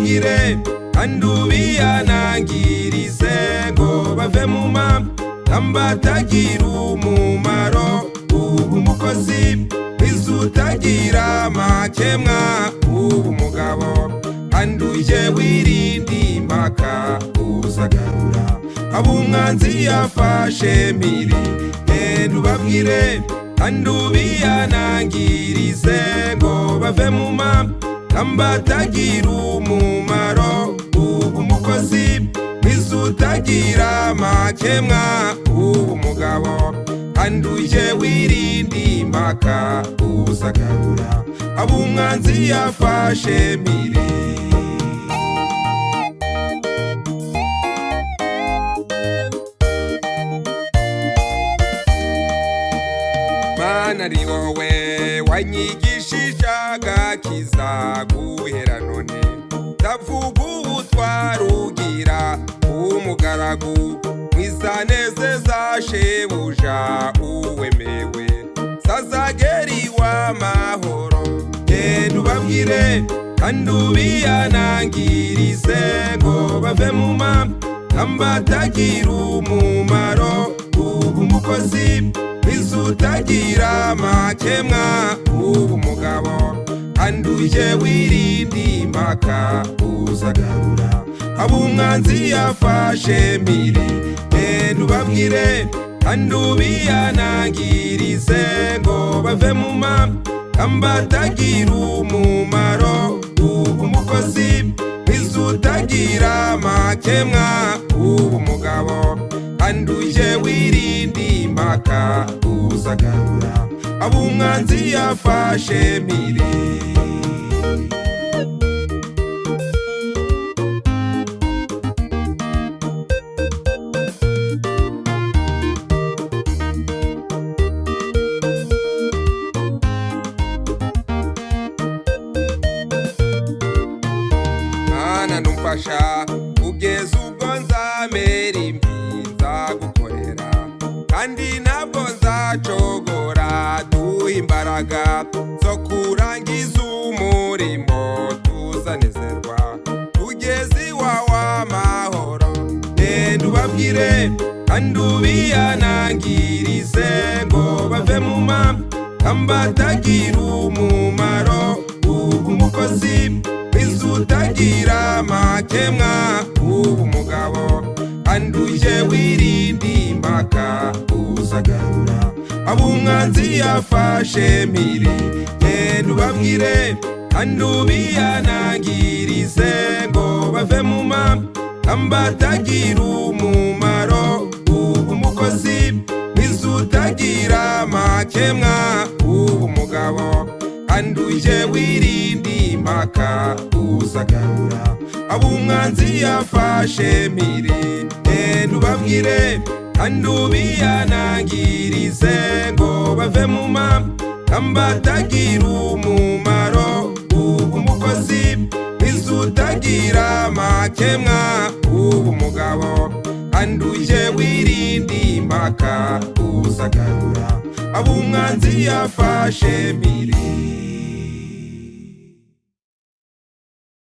Njyendubabwire andubiyanangirize ngo bave mu batagira umumaro umukozi bizutagira amakemwa umugabo anduje wirindi impaka uzagarura abumwanzi yafashe miri Njyendubabwire andubiyanangirize ngo bave mu batagira umumaro umukozi bizutagira amakemwa umugabo anduje wirindi impaka uzagarura abumwanzi yafashe miri Mana ari wowe wanyigishije agakiza guhera none ndavuga ubutwarugira umugaragu mwisanezeza shebuja uwemewe sazageri w'amahoro Njyendubabwire andubiyanangirize ngo bave mu batagira umumaro umukozi bizutagira amakemwa umugabo anduje wirindi impaka uzagarura abumwanzi yafashe miri Njyendubabwire andubiyanangirize ngo bave mu batagira umumaro umukozi bizutagira amakemwa umugabo anduje wirindi impaka uzagarura abumwanzi yafashe miri Mana numfasha kugeza ubwo nzamera imbiza gukorera kandi nabwo nzacogora duha imbaraga zo kurangiza umurimo tuzanezerwa tugeze iwawe amahoro Njyendubabwire andubiyanangirize ngo bave mu batagira umumaro umukozi bizutagira amakemwa umugabo anduje wirindi impaka uzagarura abumwanzi yafashe miri Njyendubabwire andubiyanangirize ngo bave mu batagira umumaro umukozi bizutagira amakemwa umugabo anduje wirindi impaka uzagarura abumwanzi yafashe miri Njyendubabwire andubiyanangirize ngo bave mu batagira umumaro umukozi bizutagira amakemwa umugabo anduje wirindi impaka uzagarura abumwanzi yafashe miri